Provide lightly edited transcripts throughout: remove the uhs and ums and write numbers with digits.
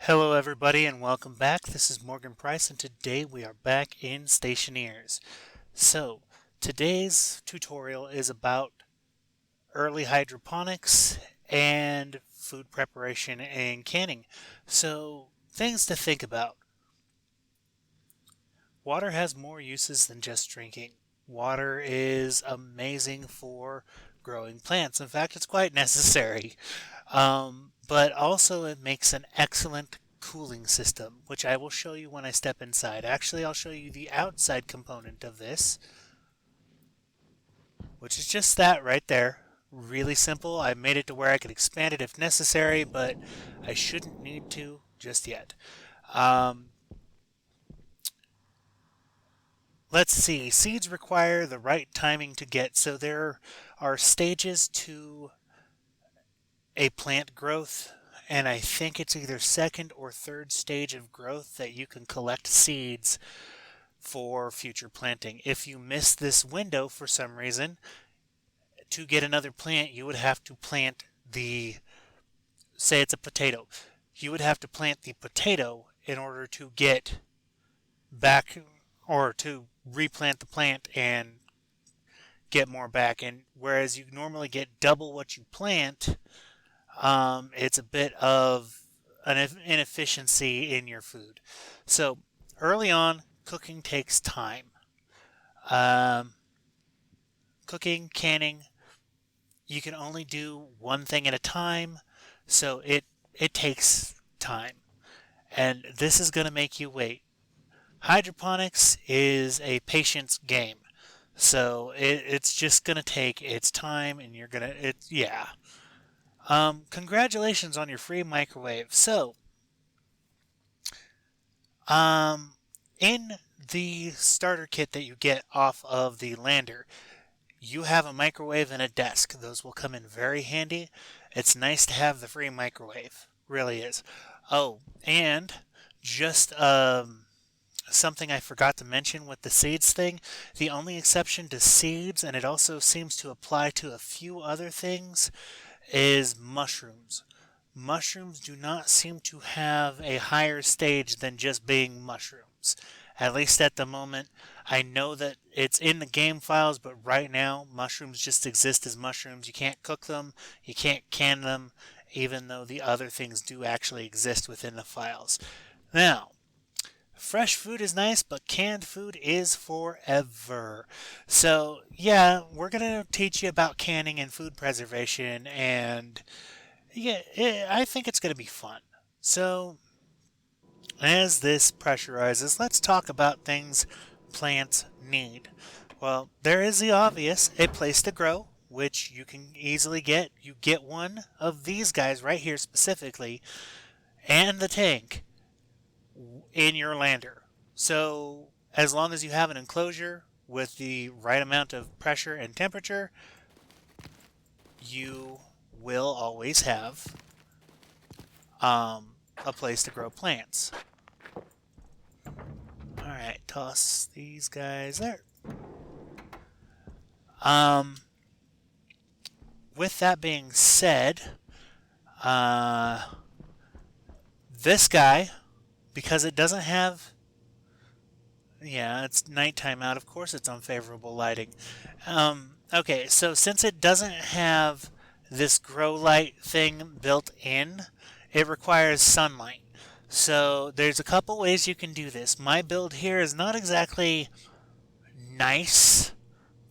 Hello everybody and welcome back. This is Morgan Price and today we are back in Stationeers. So today's tutorial is about early hydroponics and food preparation and canning. So things to think about. Water has more uses than just drinking. Water is amazing for growing plants. In fact, it's quite necessary. But also it makes an excellent cooling system, which I will show you when I step inside. Actually, I'll show you the outside component of this, which is just that right there. Really simple. I made it to where I could expand it if necessary, but I shouldn't need to just yet. Um, let's see. Seeds require the right timing to get, so there are stages to a plant growth, and I think it's either second or third stage of growth that you can collect seeds for future planting. If you miss this window for some reason, to get another plant, you would have to plant say it's a potato. You would have to plant the potato in order to get back or to replant the plant and get more back. And whereas you normally get double what you plant, it's a bit of an inefficiency in your food. So early on, cooking takes time. Um, Cooking, canning, you can only do one thing at a time, so it takes time. And this is going to make you wait. Hydroponics is a patience game. So it's just going to take its time and you're going to, yeah. Congratulations on your free microwave. So, in the starter kit that you get off of the lander, you have a microwave and a desk. Those will come in very handy. It's nice to have the free microwave. Really is. Oh, and just something I forgot to mention with the seeds thing. The only exception to seeds, and it also seems to apply to a few other things, is mushrooms. Mushrooms do not seem to have a higher stage than just being mushrooms. At least at the moment. I know that it's in the game files, but right now, mushrooms just exist as mushrooms. You can't cook them, you can't can them, even though the other things do actually exist within the files. Now, fresh food is nice, but canned food is forever. So, yeah, we're going to teach you about canning and food preservation, and yeah, I think it's going to be fun. So, as this pressurizes, let's talk about things plants need. Well, there is the obvious, a place to grow, which you can easily get. You get one of these guys right here specifically, and the tank in your lander. So, as long as you have an enclosure with the right amount of pressure and temperature, you will always have a place to grow plants. Alright, toss these guys there. With that being said, this guy, because it doesn't have, yeah, it's nighttime out, of course it's unfavorable lighting. Okay, so since it doesn't have this grow light thing built in, it requires sunlight. So there's a couple ways you can do this. My build here is not exactly nice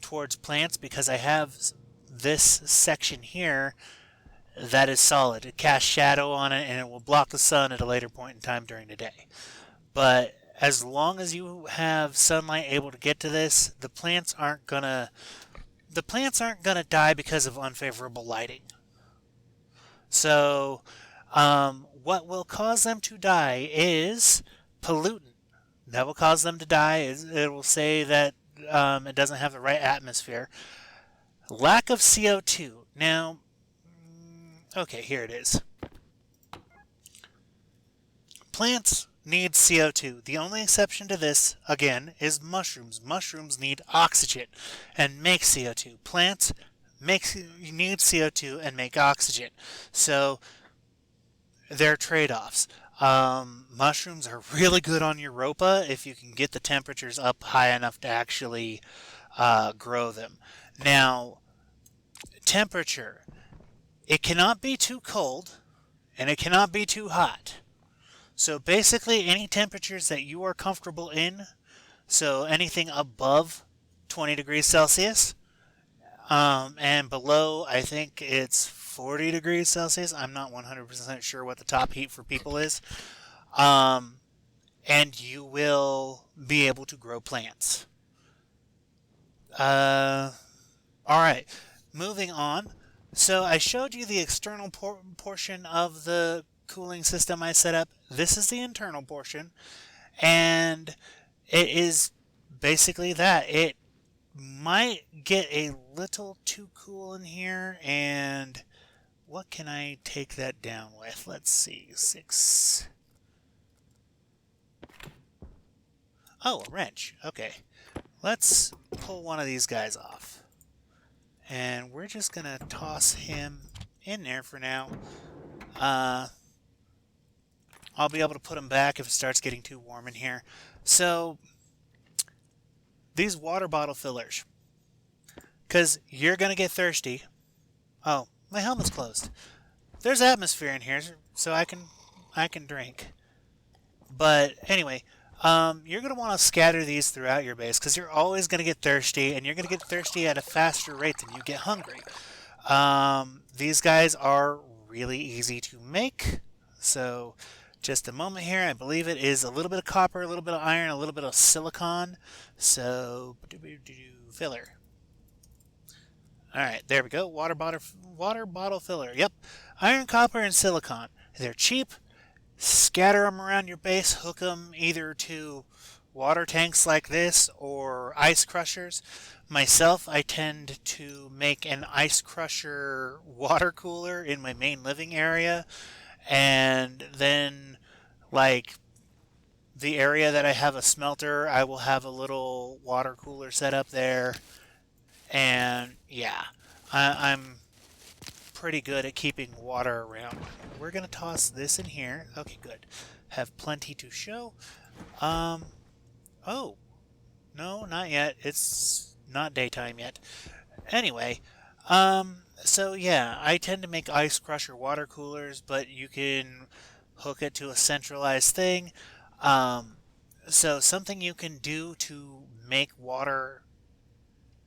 towards plants because I have this section here that is solid. It casts shadow on it and it will block the sun at a later point in time during the day. But as long as you have sunlight able to get to this, the plants aren't gonna die because of unfavorable lighting. So what will cause them to die is pollutant. That will cause them to die. It will say that it doesn't have the right atmosphere. Lack of CO2. Now, okay, here it is. Plants need CO2. The only exception to this, again, is mushrooms. Mushrooms need oxygen and make CO2. Plants need CO2 and make oxygen. So, they're trade-offs. Mushrooms are really good on Europa if you can get the temperatures up high enough to actually grow them. Now, temperature. It cannot be too cold and it cannot be too hot. So basically, any temperatures that you are comfortable in, so anything above 20 degrees Celsius, and below, I think it's 40 degrees Celsius. I'm not 100% sure what the top heat for people is. Um, and you will be able to grow plants. Uh, all right, moving on. So I showed you the external portion of the cooling system I set up. This is the internal portion, and it is basically that. It might get a little too cool in here, and what can I take that down with? Let's see, 6. Oh, a wrench. Okay. Let's pull one of these guys off. And we're just going to toss him in there for now. I'll be able to put him back if it starts getting too warm in here. So, these water bottle fillers. Because you're going to get thirsty. Oh, my helmet's closed. There's atmosphere in here, so I can drink. But anyway, you're going to want to scatter these throughout your base because you're always going to get thirsty, and you're going to get thirsty at a faster rate than you get hungry. These guys are really easy to make. So just a moment here. I believe it is a little bit of copper, a little bit of iron, a little bit of silicon. So filler. All right, there we go. Water bottle filler. Yep, iron, copper, and silicon. They're cheap. Scatter them around your base. Hook them either to water tanks like this or ice crushers. Myself, I tend to make an ice crusher water cooler in my main living area, and then like the area that I have a smelter, I will have a little water cooler set up there. And yeah, I'm pretty good at keeping water around. We're going to toss this in here. Okay, good. Have plenty to show. Oh, no, not yet. It's not daytime yet. Anyway, so yeah, I tend to make ice crusher water coolers, but you can hook it to a centralized thing. So something you can do to make water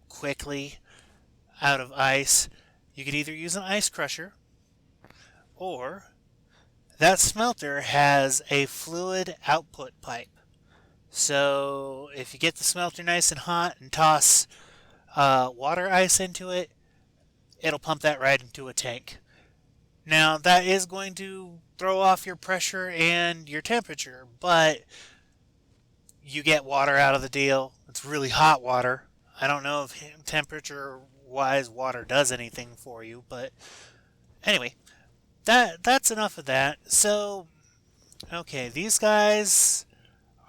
quickly out of ice, you could either use an ice crusher, or that smelter has a fluid output pipe. So if you get the smelter nice and hot and toss water ice into it, it'll pump that right into a tank. Now that is going to throw off your pressure and your temperature, but you get water out of the deal. It's really hot water. I don't know if temperature-wise water does anything for you, but anyway, that's enough of that. So, okay, these guys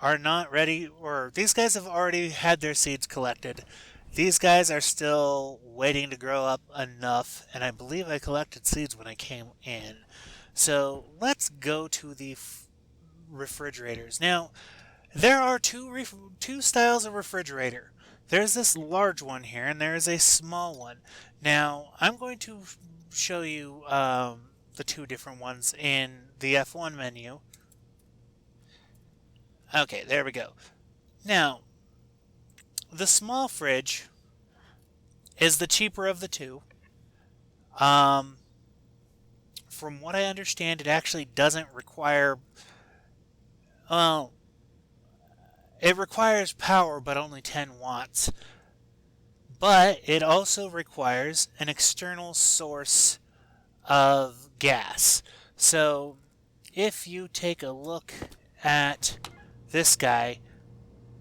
are not ready, or these guys have already had their seeds collected. These guys are still waiting to grow up enough, and I believe I collected seeds when I came in. So let's go to the refrigerators. Now, there are two styles of refrigerator. There's this large one here, and there is a small one. Now, I'm going to show you the two different ones in the F1 menu. Okay, there we go. Now, the small fridge is the cheaper of the two. From what I understand, it actually doesn't require... Well, it requires power, but only 10 watts. But it also requires an external source of gas. So if you take a look at this guy,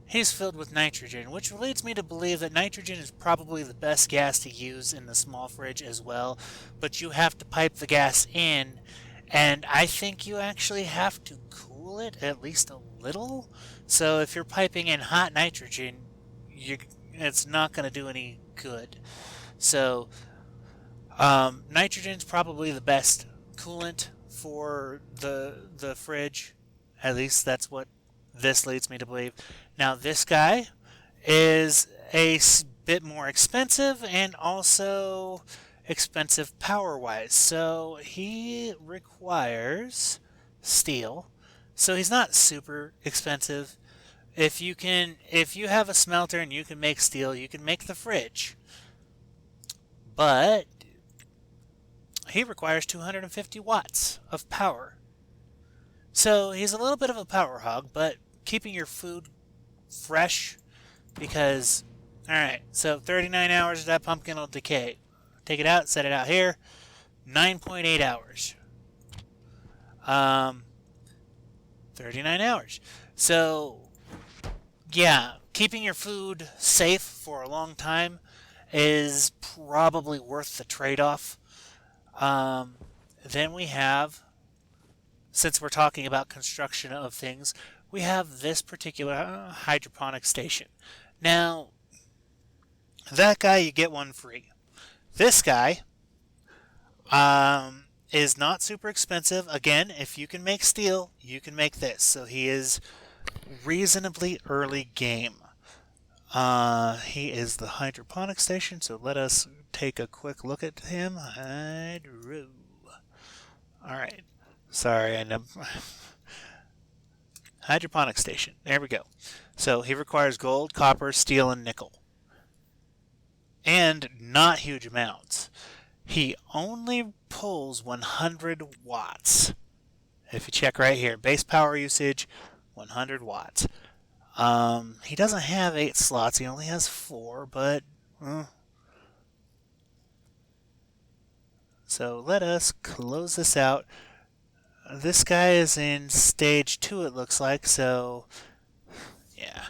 he's filled with nitrogen, which leads me to believe that nitrogen is probably the best gas to use in the small fridge as well. But you have to pipe the gas in, and I think you actually have to cool it at least a little. So if you're piping in hot nitrogen, it's not going to do any good. So nitrogen's probably the best coolant for the fridge. At least that's what this leads me to believe. Now, this guy is a bit more expensive and also expensive power-wise. So he requires steel. So he's not super expensive. If you have a smelter and you can make steel, you can make the fridge. But he requires 250 watts of power. So he's a little bit of a power hog, but keeping your food fresh because, alright, so 39 hours that pumpkin will decay. Take it out, set it out here, 9.8 hours. 39 hours. So, yeah, keeping your food safe for a long time is probably worth the trade-off. Then we have, since we're talking about construction of things, we have this particular hydroponic station. Now, that guy, you get one free. This guy is not super expensive. Again, if you can make steel, you can make this. So he is reasonably early game. He is the hydroponic station, so let us take a quick look at him. Alright. Sorry, I know. Hydroponic station. There we go. So he requires gold, copper, steel, and nickel. And not huge amounts. He only pulls 100 watts. If you check right here, base power usage, 100 watts. He doesn't have 8 slots. He only has 4, but... So let us close this out. This guy is in stage 2, it looks like, so... Yeah.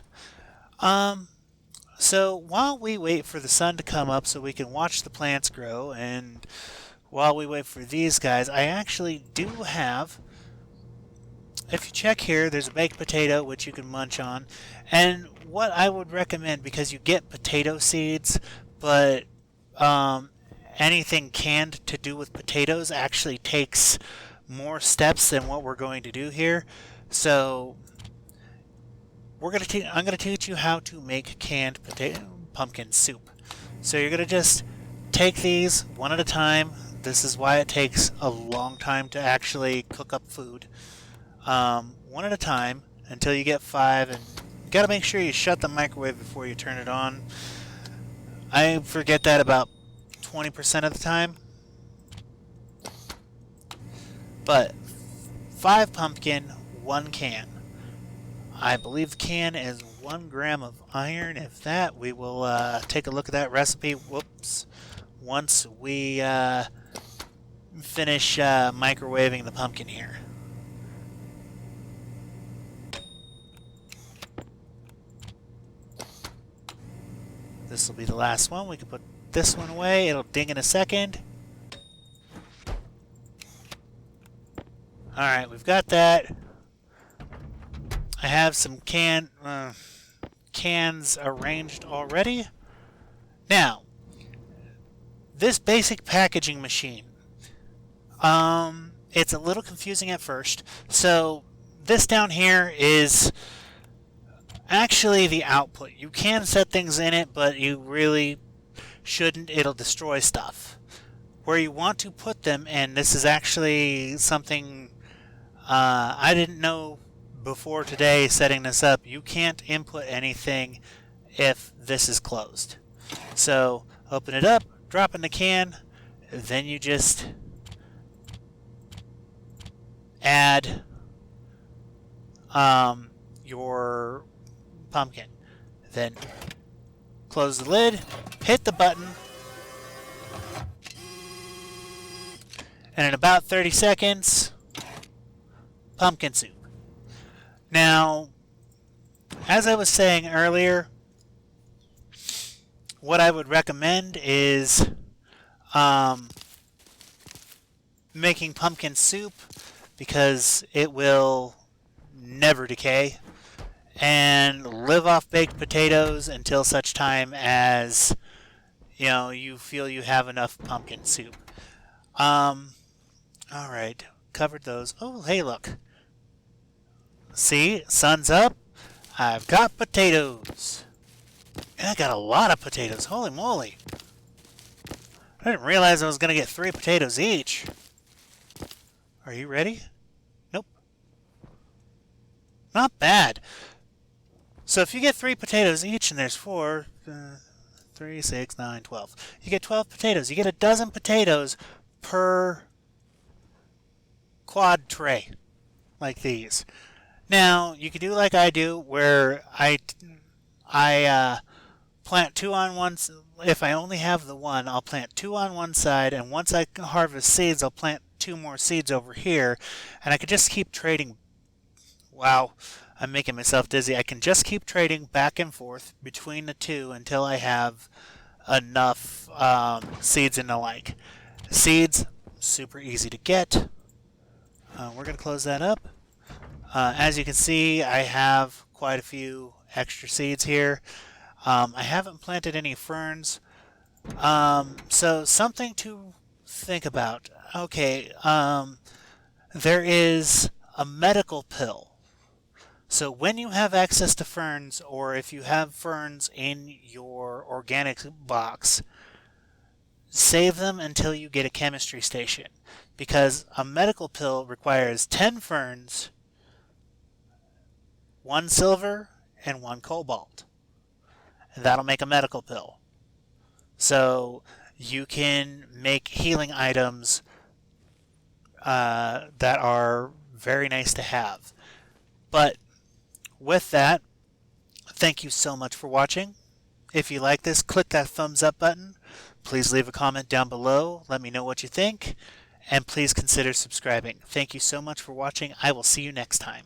So while we wait for the sun to come up so we can watch the plants grow, and while we wait for these guys, I actually do have... If you check here, there's a baked potato which you can munch on. And what I would recommend, because you get potato seeds, but anything canned to do with potatoes actually takes more steps than what we're going to do here. So I'm going to teach you how to make canned pumpkin soup. So you're going to just take these one at a time. This is why it takes a long time to actually cook up food. One at a time until you get 5, and you got to make sure you shut the microwave before you turn it on. I forget that about 20% of the time. But 5 pumpkin, 1 can. I believe the can is 1 gram of iron. If that, we will take a look at that recipe. Whoops. Once we finish microwaving the pumpkin here. This will be the last one. We can put this one away. It'll ding in a second. Alright, we've got that. I have some cans arranged already. Now, this basic packaging machine, it's a little confusing at first. So this down here is actually the output. You can set things in it, but you really shouldn't. It'll destroy stuff. Where you want to put them, and this is actually something I didn't know before today setting this up, you can't input anything if this is closed. So open it up, drop in the can, then you just add your pumpkin. Then close the lid, hit the button, and in about 30 seconds, pumpkin soup. Now, as I was saying earlier, what I would recommend is making pumpkin soup because it will never decay, and live off baked potatoes until such time as you feel you have enough pumpkin soup. Alright, covered those. Oh, hey, look. See, sun's up. I've got potatoes. And I got a lot of potatoes. Holy moly. I didn't realize I was going to get 3 potatoes each. Are you ready? Nope. Not bad. So if you get 3 potatoes each, and there's 4, 3, 6, 9, 12. You get 12 potatoes. You get a dozen potatoes per quad tray, like these. Now, you can do like I do, where I plant 2 on one. If I only have the one, I'll plant 2 on one side, and once I harvest seeds, I'll plant 2 more seeds over here, and I could just keep trading. Wow, I'm making myself dizzy. I can just keep trading back and forth between the two until I have enough seeds and the like. Seeds, super easy to get. We're going to close that up. As you can see, I have quite a few extra seeds here. I haven't planted any ferns. So something to think about. Okay, there is a medical pill. So when you have access to ferns, or if you have ferns in your organic box, save them until you get a chemistry station. Because a medical pill requires 10 ferns, 1 silver, and 1 cobalt. And that'll make a medical pill. So you can make healing items that are very nice to have. But with that, thank you so much for watching. If you like this, click that thumbs up button. Please leave a comment down below. Let me know what you think. And please consider subscribing. Thank you so much for watching. I will see you next time.